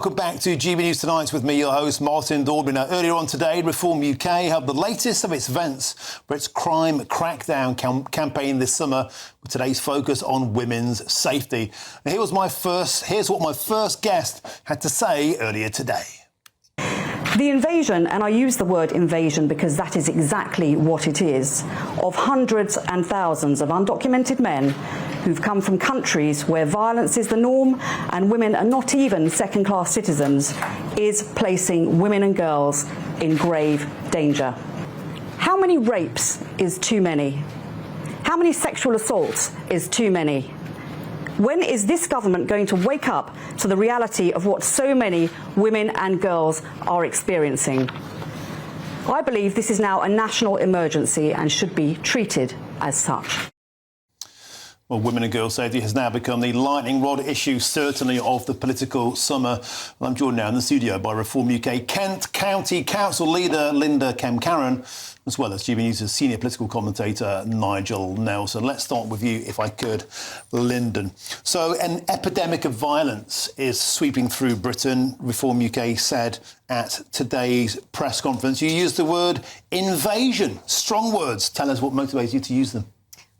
welcome back to GB News Tonight with me, your host, Martin Daubry. Now, earlier on today, Reform UK held the latest of its events for its crime crackdown campaign this summer, with today's focus on women's safety. And here's what my first guest had to say earlier today. The invasion, and I use the word invasion because that is exactly what it is, of hundreds and thousands of undocumented men who've come from countries where violence is the norm and women are not even second-class citizens, is placing women and girls in grave danger. How many rapes is too many? How many sexual assaults is too many? When is this government going to wake up to the reality of what so many women and girls are experiencing? I believe this is now a national emergency and should be treated as such. Well, women and girls safety has now become the lightning rod issue, certainly, of the political summer. Well, I'm joined now in the studio by Reform UK Kent County Council leader Linden Kemkaran, as well as GB News' senior political commentator Nigel Nelson. Let's start with you, if I could, Linden. So an epidemic of violence is sweeping through Britain, Reform UK said at today's press conference. You used the word invasion. Strong words. Tell us what motivates you to use them.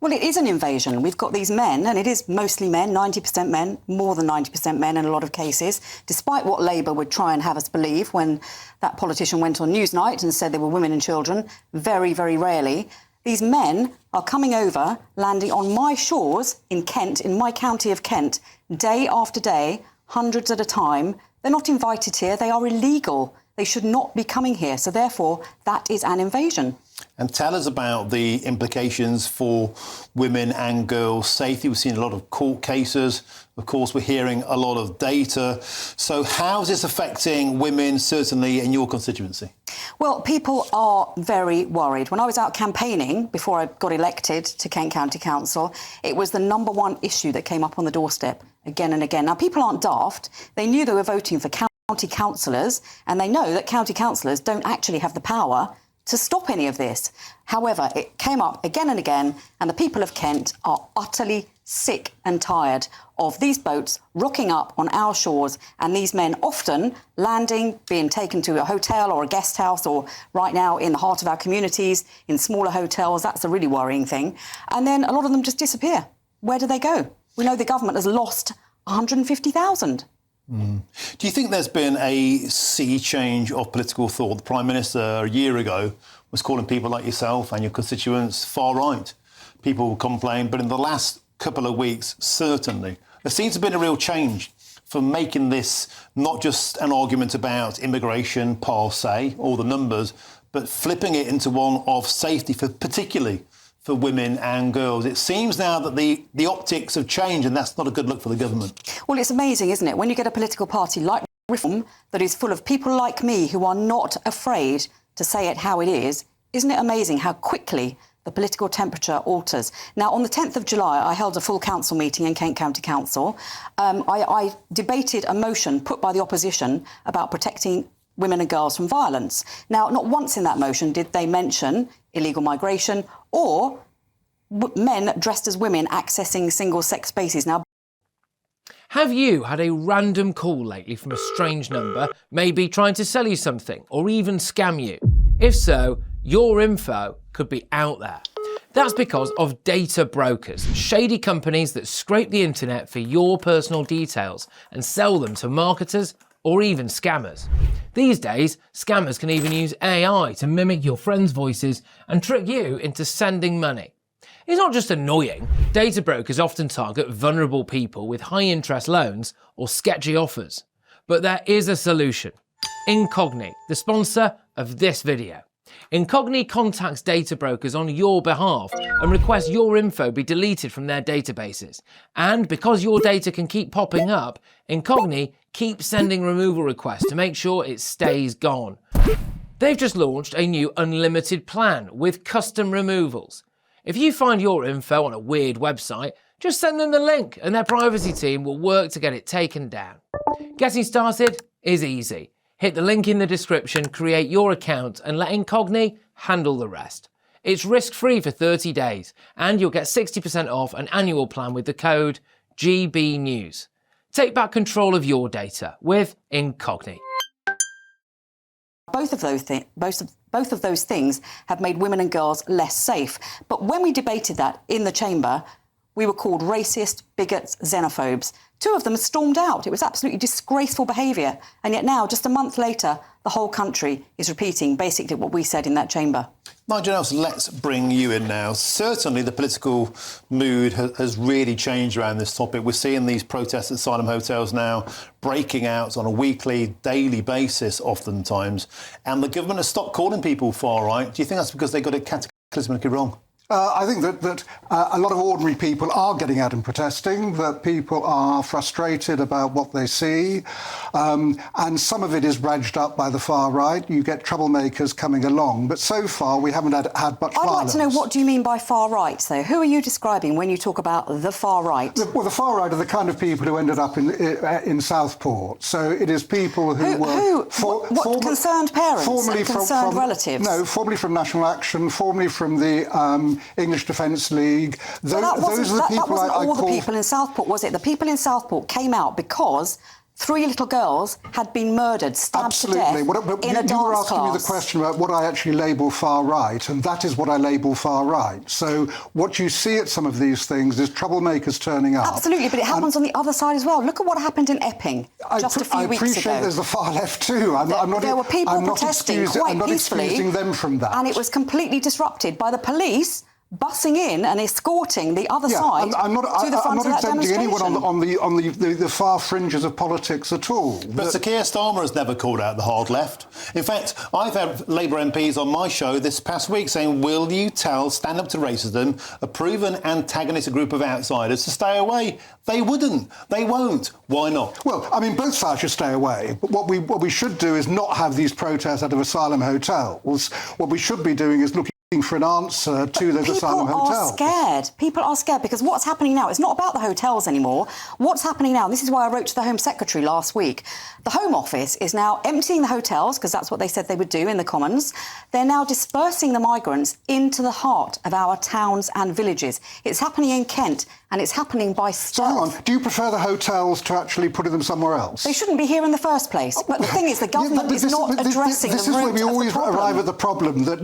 Well, it is an invasion. We've got these men, and it is mostly men, 90% men, more than 90% men in a lot of cases, despite what Labour would try and have us believe when that politician went on Newsnight and said there were women and children. Very, very rarely. These men are coming over, landing on my shores in Kent, in my county of Kent, day after day, hundreds at a time. They're not invited here. They are illegal. They should not be coming here. So therefore, that is an invasion. And tell us about the implications for women and girls' safety. We've seen a lot of court cases. Of course, we're hearing a lot of data. So how is this affecting women, certainly in your constituency? Well, people are very worried. When I was out campaigning before I got elected to Kent County Council, it was the number one issue that came up on the doorstep again and again. Now, people aren't daft. They knew they were voting for county councillors, and they know that county councillors don't actually have the power to stop any of this. However, it came up again and again, and the people of Kent are utterly sick and tired of these boats rocking up on our shores and these men often landing, being taken to a hotel or a guest house, or right now in the heart of our communities, in smaller hotels. That's a really worrying thing. And then a lot of them just disappear. Where do they go? We know the government has lost 150,000. Do you think there's been a sea change of political thought? The Prime Minister a year ago was calling people like yourself and your constituents far right. People will complain, but in the last couple of weeks, certainly, there seems to have been a real change for making this not just an argument about immigration per se, or the numbers, but flipping it into one of safety, particularly for women and girls. It seems now that the optics have changed, and that's not a good look for the government. Well, it's amazing, isn't it? When you get a political party like Reform that is full of people like me who are not afraid to say it how it is, isn't it amazing how quickly the political temperature alters? Now, on the 10th of July, I held a full council meeting in Kent County Council. I debated a motion put by the opposition about protecting women and girls from violence. Now, not once in that motion did they mention illegal migration or men dressed as women accessing single-sex spaces. Now, have you had a random call lately from a strange number, maybe trying to sell you something or even scam you? If so, your info could be out there. That's because of data brokers, shady companies that scrape the internet for your personal details and sell them to marketers or even scammers. These days, scammers can even use AI to mimic your friends' voices and trick you into sending money. It's not just annoying. Data brokers often target vulnerable people with high-interest loans or sketchy offers. But there is a solution. Incogni, the sponsor of this video. Incogni contacts data brokers on your behalf and requests your info be deleted from their databases. And because your data can keep popping up, Incogni keeps sending removal requests to make sure it stays gone. They've just launched a new unlimited plan with custom removals. If you find your info on a weird website, just send them the link and their privacy team will work to get it taken down. Getting started is easy. Hit the link in the description, create your account and let Incogni handle the rest. It's risk-free for 30 days and you'll get 60% off an annual plan with the code GBNews. Take back control of your data with Incogni. Both of those things have made women and girls less safe. But when we debated that in the chamber, we were called racist, bigots, xenophobes. Two of them stormed out. It was absolutely disgraceful behaviour. And yet now, just a month later, the whole country is repeating basically what we said in that chamber. Nigel Nelson, let's bring you in now. Certainly the political mood has really changed around this topic. We're seeing these protests at asylum hotels now breaking out on a weekly, daily basis oftentimes. And the government has stopped calling people far right. Do you think that's because they got it cataclysmically wrong? I think that a lot of ordinary people are getting out and protesting, that people are frustrated about what they see, and some of it is dredged up by the far right. You get troublemakers coming along, but so far we haven't had much violence. I'd like to know, what do you mean by far right, though? Who are you describing when you talk about the far right? Well, the far right are the kind of people who ended up in Southport. So it is people who were... concerned parents and concerned relatives? No, formerly from National Action, formerly from the English Defence League. Those are the people that wasn't all the people in Southport, was it? The people in Southport came out because 3 little girls had been murdered, stabbed to death in a dance class. You were asking me the question about what I actually label far right, and that is what I label far right. So what you see at some of these things is troublemakers turning up. Absolutely, but it happens on the other side as well. Look at what happened in Epping just a few weeks ago. I appreciate there's the far left too. There were people protesting quite peacefully, excusing them from that. And it was completely disrupted by the police bussing in and escorting the other side to the front of that demonstration. I'm not exempting anyone on the far fringes of politics at all. But Sir Keir Starmer has never called out the hard left. In fact, I've had Labour MPs on my show this past week saying, will you tell Stand Up to Racism, a proven antagonistic group of outsiders, to stay away? They wouldn't. They won't. Why not? Well, I mean, both sides should stay away. But what we should do is not have these protests out of asylum hotels. What we should be doing is looking for an answer to those asylum hotels. People are scared because what's happening now, it's not about the hotels anymore. What's happening now, this is why I wrote to the Home Secretary last week. The Home Office is now emptying the hotels, because that's what they said they would do in the Commons. They're now dispersing the migrants into the heart of our towns and villages. It's happening in Kent, and it's happening by stealth. So hang on, do you prefer the hotels to actually putting them somewhere else? They shouldn't be here in the first place. But the thing is, the government is not addressing the root of the problem. This is where we always arrive at the problem, that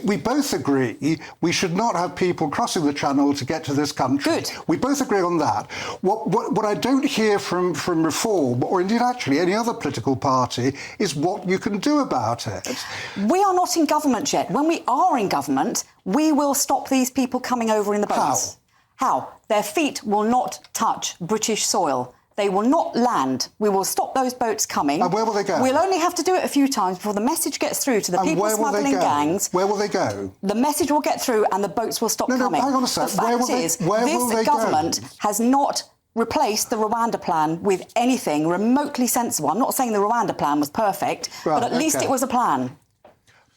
we both agree we should not have people crossing the Channel to get to this country. Good. We both agree on that. What I don't hear from Reform, or indeed actually any other political party, is what you can do about it. We are not in government yet. When we are in government, we will stop these people coming over in the boats. How? Their feet will not touch British soil. They will not land. We will stop those boats coming. And where will they go? We'll only have to do it a few times before the message gets through to the people smuggling gangs. Where will they go? The message will get through and the boats will stop coming. No, hang on a sec. The fact is, this government has not replaced the Rwanda plan with anything remotely sensible. I'm not saying the Rwanda plan was perfect, but at least it was a plan.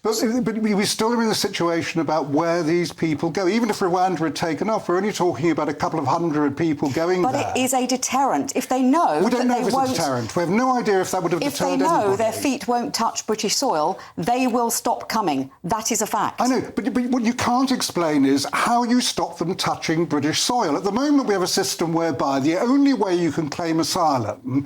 But we still are in a situation about where these people go. Even if Rwanda had taken off, we're only talking about a couple of hundred people going there. But it is a deterrent. If they know we don't know if it's a deterrent. We have no idea if that would have deterred anybody. If they know their feet won't touch British soil, they will stop coming. That is a fact. I know, but what you can't explain is how you stop them touching British soil. At the moment, we have a system whereby the only way you can claim asylum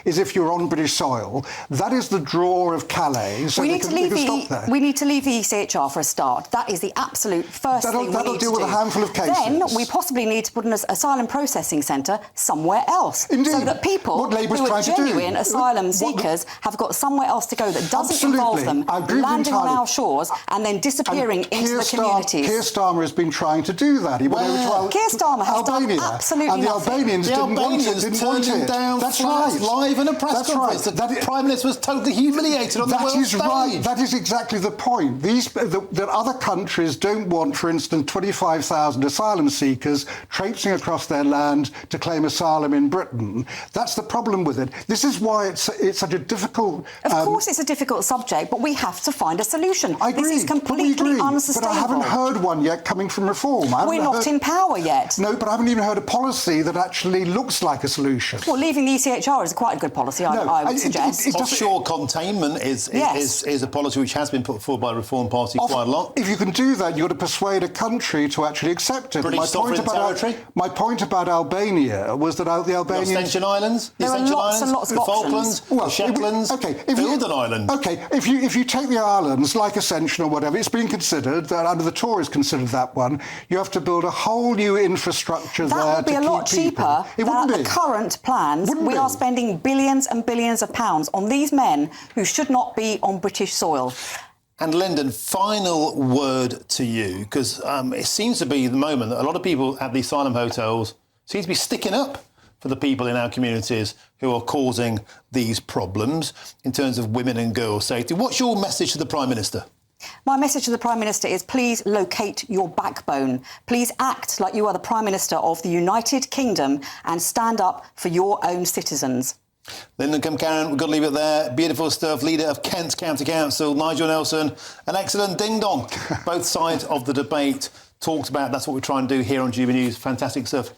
is if you're on British soil. That is the draw of Calais. So we need to leave the ECHR for a start. That is the absolute first thing we need to do. That'll deal with a handful of cases. Then we possibly need to put an asylum processing centre somewhere else. Indeed. So that people who are genuine asylum seekers have got somewhere else to go that doesn't involve them landing on our shores and then disappearing into the communities. Keir Starmer has been trying to do that. He went over to Keir Starmer has done absolutely nothing. And the Albanians didn't want it. That's right. Live in a press conference. The Prime Minister was totally humiliated on the world stage. That is exactly the point. That other countries don't want, for instance, 25,000 asylum seekers traipsing across their land to claim asylum in Britain. That's the problem with it. This is why it's such a difficult... Of course it's a difficult subject, but we have to find a solution. I agree. This is completely unsustainable. But I haven't heard one yet coming from Reform. We're not in power yet. No, but I haven't even heard a policy that actually looks like a solution. Well, leaving the ECHR is quite quite a good policy, I would suggest. Offshore containment is a policy which has been put forward by the Reform Party quite a lot. If you can do that, you've got to persuade a country to actually accept it. British sovereign territory? My point about Albania was that the Albanians... The Extension Islands? There are lots and lots of the options. Falklands? The Shetlands? Northern Ireland? OK, if you take the islands, like Ascension or whatever, it's been considered, that under the Tories considered that one, you have to build a whole new infrastructure there. That would be a lot cheaper than the current plans. We are spending billions and billions of pounds on these men who should not be on British soil. And Linden, final word to you, because it seems to be the moment that a lot of people at the asylum hotels seem to be sticking up for the people in our communities who are causing these problems in terms of women and girls' safety. What's your message to the Prime Minister? My message to the Prime Minister is please locate your backbone. Please act like you are the Prime Minister of the United Kingdom and stand up for your own citizens. Linden Kemkaran, we've got to leave it there. Beautiful stuff. Leader of Kent County Council, Nigel Nelson. An excellent ding-dong. Both sides of the debate talked about. That's what we try and do here on GB News. Fantastic stuff.